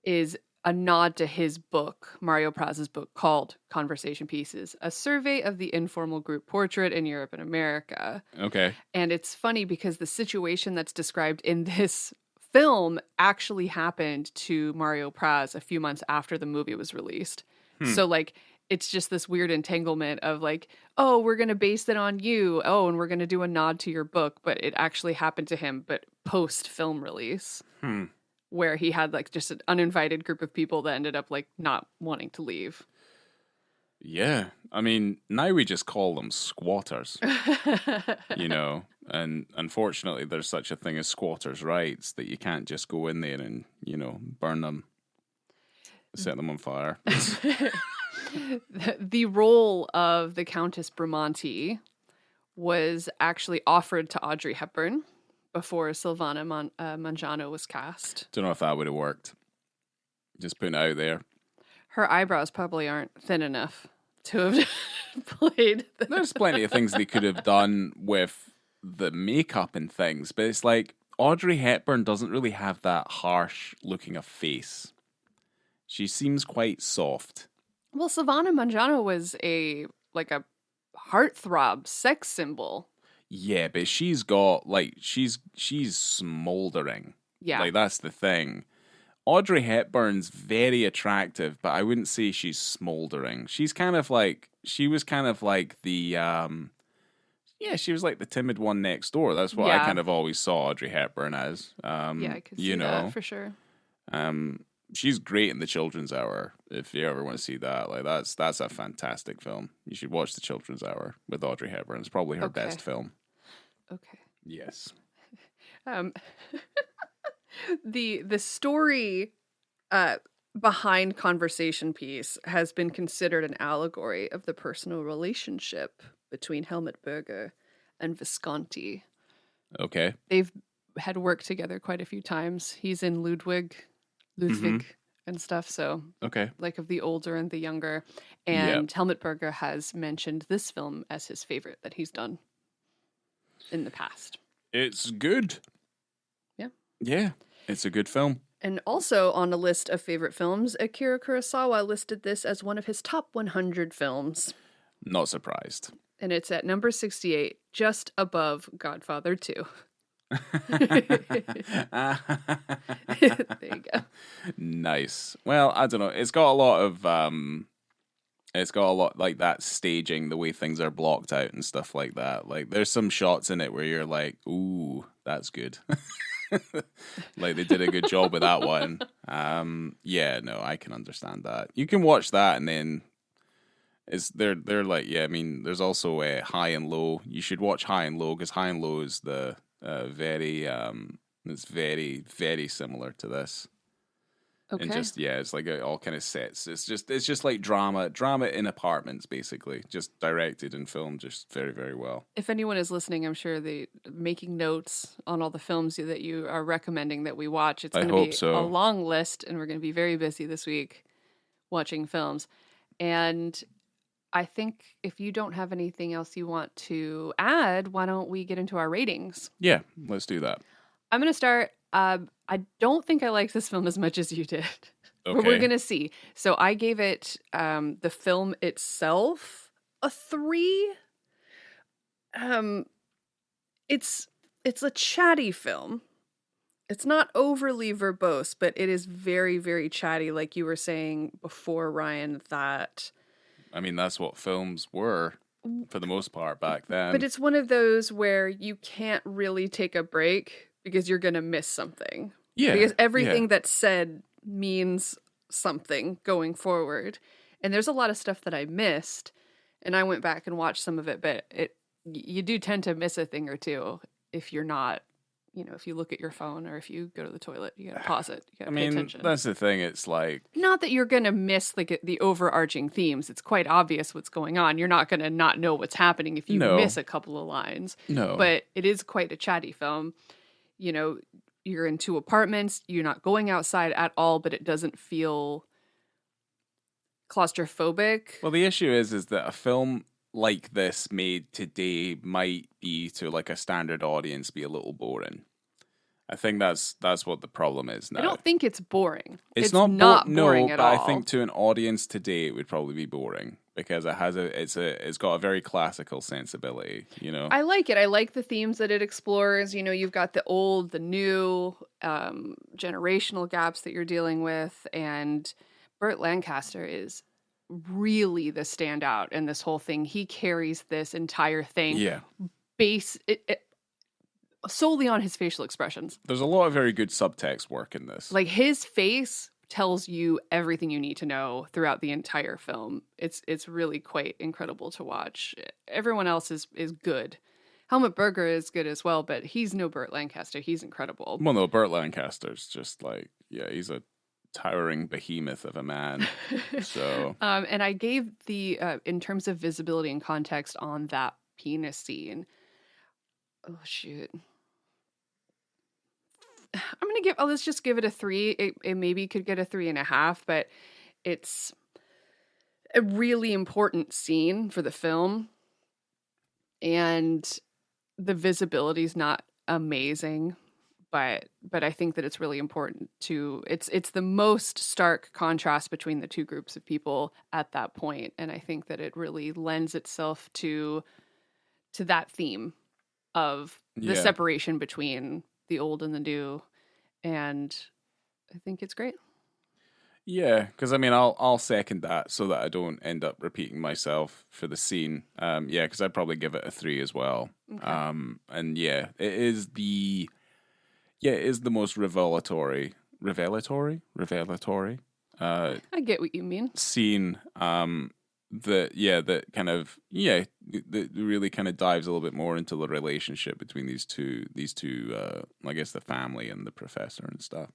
is a nod to his book, Mario Praz's book called Conversation Pieces, a survey of the informal group portrait in Europe and America. Okay. And it's funny because the situation that's described in this film actually happened to Mario Praz a few months after the movie was released. So like, it's just this weird entanglement of like, oh, we're going to base it on you. Oh, and we're going to do a nod to your book. But it actually happened to him, but post film release, where he had like just an uninvited group of people that ended up like not wanting to leave. Yeah. I mean, now we just call them squatters, and unfortunately there's such a thing as squatters' rights that you can't just go in there and, burn them, set them on fire. The role of the Countess Bramante was actually offered to Audrey Hepburn before Silvana Mangiano was cast. Don't know if that would have worked. Just putting it out there. Her eyebrows probably aren't thin enough to have played. There's plenty of things they could have done with the makeup and things, but it's like Audrey Hepburn doesn't really have that harsh looking a face. She seems quite soft. Well, Silvana Mangiano was a heartthrob sex symbol. Yeah, but she's got she's smoldering. Yeah. Like that's the thing. Audrey Hepburn's very attractive, but I wouldn't say she's smoldering. She was kind of like the she was like the timid one next door. That's what I kind of always saw Audrey Hepburn as. I could see that for sure. She's great in The Children's Hour. If you ever want to see that, like that's a fantastic film. You should watch The Children's Hour with Audrey Hepburn. It's probably her best film. Okay. Yes. The story behind Conversation Piece has been considered an allegory of the personal relationship between Helmut Berger and Visconti. Okay. They've had worked together quite a few times. He's in Ludwig and stuff, so like of the older and the younger. And Helmut Berger has mentioned this film as his favorite that he's done in the past. It's good. Yeah. Yeah, it's a good film. And also on a list of favorite films, Akira Kurosawa listed this as one of his top 100 films. Not surprised. And it's at number 68, just above Godfather 2. There you go. Nice. Well, I don't know. It's got a lot of It's got a lot like that staging, the way things are blocked out and stuff like that. Like there's some shots in it where you're like, ooh, that's good. Like they did a good job with that one. Yeah, no, I can understand that. You can watch that and then they're like, yeah, I mean, there's also High and Low. You should watch High and Low because High and Low is the it's very, very similar to this. Okay. And just it's like it all kind of sets. It's just like drama in apartments, basically, just directed and filmed just very, very well. If anyone is listening, I'm sure they making notes on all the films that you are recommending that we watch. It's going to be a long list, and we're going to be very busy this week watching films. And I think if you don't have anything else you want to add, why don't we get into our ratings? Yeah, let's do that. I'm going to start. I don't think I liked this film as much as you did. Okay. But we're going to see. So I gave it, the film itself, a 3. It's a chatty film. It's not overly verbose, but it is very, very chatty. Like you were saying before, Ryan, that... I mean, that's what films were for the most part back then. But it's one of those where you can't really take a break because you're going to miss something. Yeah. Because everything that's said means something going forward. And there's a lot of stuff that I missed, and I went back and watched some of it, but you do tend to miss a thing or two if you're not, if you look at your phone or if you go to the toilet, you gotta pause it. You gotta pay attention. That's the thing. It's like... Not that you're gonna miss like the overarching themes. It's quite obvious what's going on. You're not gonna not know what's happening if you miss a couple of lines. No. But it is quite a chatty film. You're in 2 apartments. You're not going outside at all, but it doesn't feel claustrophobic. Well, the issue is that a film like this made today might be, to like a standard audience, be a little boring. I think that's what the problem is now. I don't think it's boring. It's not boring at all. I think to an audience today it would probably be boring because it's got a very classical sensibility, I like it. I like the themes that it explores. You've got the old, the new, generational gaps that you're dealing with, and Burt Lancaster is really the standout in this whole thing. He carries this entire thing. Yeah. Solely on his facial expressions. There's a lot of very good subtext work in this. Like his face tells you everything you need to know throughout the entire film. It's really quite incredible to watch. Everyone else is good. Helmut Berger is good as well, but he's no Burt Lancaster. He's incredible. Well, no, Burt Lancaster's just like, he's a towering behemoth of a man. So, and I gave in terms of visibility and context on that penis scene. Oh shoot. Let's just give it a 3. It maybe could get a 3.5, but it's a really important scene for the film. And the visibility is not amazing, but I think that it's really important it's the most stark contrast between the 2 groups of people at that point. And I think that it really lends itself to that theme of the separation between the old and the new, and I think it's great. Yeah, because I'll second that so that I don't end up repeating myself for the scene. Because I'd probably give it a 3 as well. Okay. And it is the most revelatory. I get what you mean. Scene. That kind of that really kind of dives a little bit more into the relationship between these two I guess the family and the professor and stuff.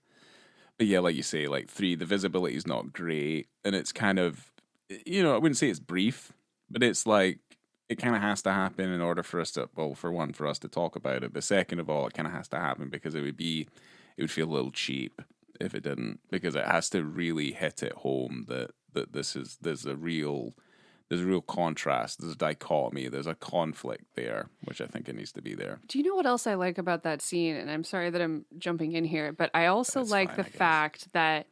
But like you say, like 3, the visibility is not great, and it's kind of I wouldn't say it's brief, but it's like it kind of has to happen in order for us to, well, for one, for us to talk about it, but second of all, it kind of has to happen because it would feel a little cheap if it didn't, because it has to really hit it home that there's a real contrast, there's a dichotomy, there's a conflict there, which I think it needs to be there. Do you know what else I like about that scene? And I'm sorry that I'm jumping in here, but I also like the fact that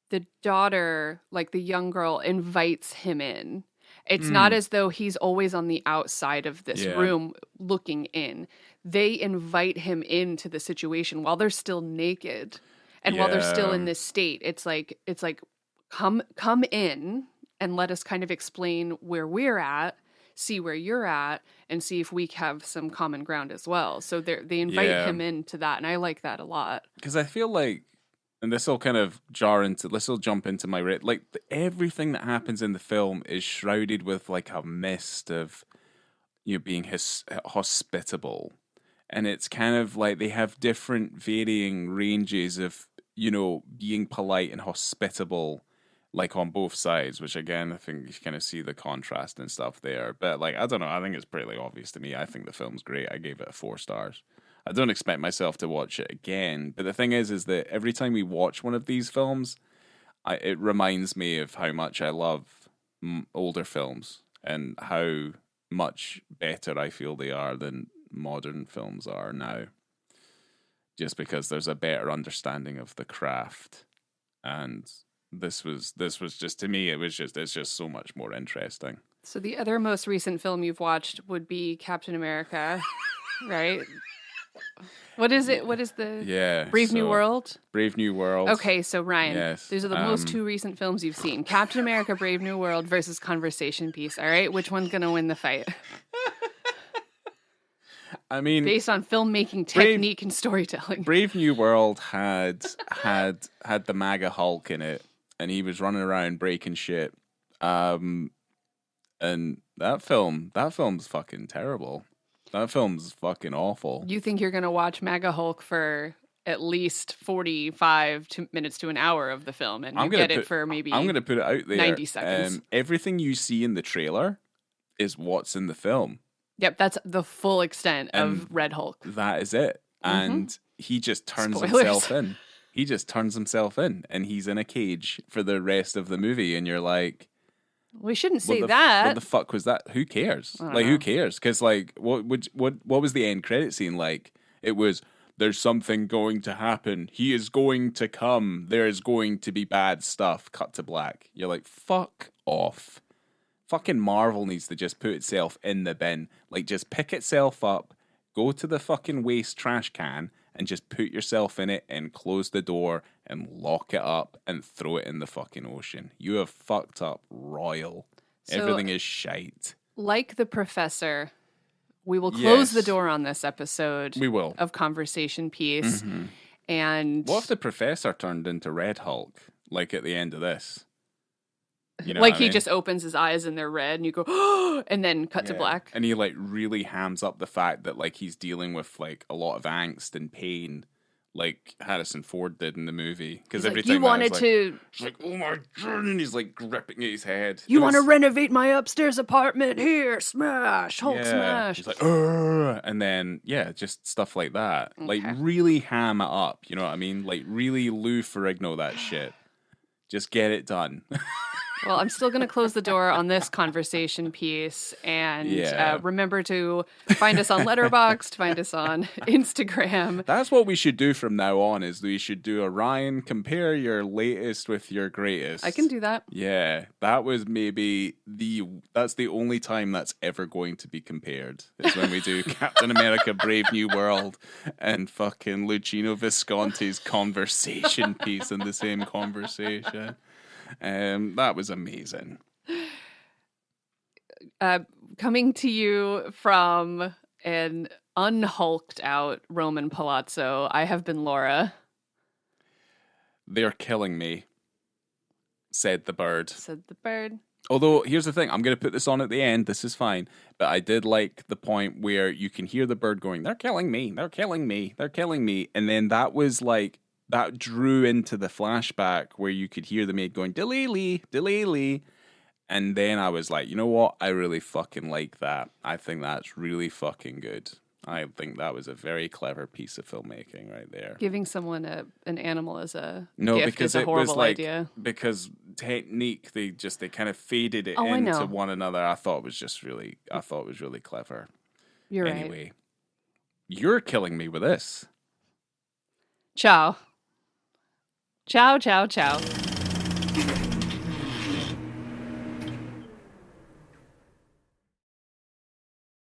the daughter, like the young girl, invites him in. It's not as though he's always on the outside of this room looking in. They invite him into the situation while they're still naked and while they're still in this state. It's like come in and let us kind of explain where we're at, see where you're at, and see if we have some common ground as well. So they invite him into that, and I like that a lot. Because I feel like, and this will kind of jump into my like everything that happens in the film is shrouded with like a mist of being hospitable, and it's kind of like they have different varying ranges of being polite and hospitable, like on both sides, which again I think you kind of see the contrast and stuff there. But like I don't know, I think it's pretty obvious to me. I think the film's great. I gave it 4 stars. I don't expect myself to watch it again. But the thing is that every time we watch one of these films, it reminds me of how much I love older films and how much better I feel they are than modern films are now. Just because there's a better understanding of the craft. And this was just, to me, it's just so much more interesting. So the other most recent film you've watched would be Captain America, right? What is it? What is the Brave New World? Brave New World. Okay, so Ryan, these are the most 2 recent films you've seen. Captain America, Brave New World versus Conversation Piece. All right, which one's going to win the fight? I mean, based on filmmaking technique and storytelling. Brave New World had the MAGA Hulk in it, and he was running around breaking shit. And that film's fucking terrible. That film's fucking awful. You think you're going to watch MAGA Hulk for at least 45 minutes to an hour of the film, and you get it for maybe I'm going to put it out there. 90 seconds. Everything you see in the trailer is what's in the film. Yep, that's the full extent of Red Hulk. That is it. And he just turns himself in. He just turns himself in, and he's in a cage for the rest of the movie, and you're like... We shouldn't say that. What the fuck was that? Who cares? Like, who cares? Because, like, what was the end credit scene like? It was, there's something going to happen. He is going to come. There is going to be bad stuff. Cut to black. You're like, fuck off. Fucking Marvel needs to just put itself in the bin. Like, just pick itself up, go to the fucking waste trash can, and just put yourself in it and close the door and lock it up and throw it in the fucking ocean. You have fucked up royal. So, everything is shite. Like the professor, we will close the door on this episode. We will. Of Conversation Piece. Mm-hmm. And what if the professor turned into Red Hulk, like at the end of this? Like he just opens his eyes and they're red and you go, oh, and then cut to black. And he like really hams up the fact that like he's dealing with like a lot of angst and pain, like Harrison Ford did in the movie. Because every time you wanted to... It's like, oh my God, and he's like gripping at his head. You want to renovate my upstairs apartment? Here, smash, Hulk smash. He's like, Urgh! And then, just stuff like that. Okay. Like really ham it up, you know what I mean? Like really Lou Ferrigno that shit. Just get it done. Well, I'm still going to close the door on this Conversation Piece, and remember to find us on Letterboxd, find us on Instagram. That's what we should do from now on, is we should do a Ryan, compare your latest with your greatest. I can do that. Yeah, that was maybe that's the only time that's ever going to be compared, is when we do Captain America Brave New World and fucking Luchino Visconti's Conversation Piece in the same conversation. That was amazing. Coming to you from an unhulked out Roman Palazzo, I have been Laura. They're killing me, said the bird. Said the bird. Although, here's the thing, I'm going to put this on at the end, this is fine, but I did like the point where you can hear the bird going, they're killing me, they're killing me, they're killing me, and then that was like, that drew into the flashback where you could hear the maid going, Delele. And then I was like, you know what? I really fucking like that. I think that's really fucking good. I think that was a very clever piece of filmmaking right there. Giving someone an animal as a gift is a horrible idea. Because technique, they kind of faded it into one another. I thought it was really clever. You're right. Anyway, you're killing me with this. Ciao. Ciao, ciao, ciao.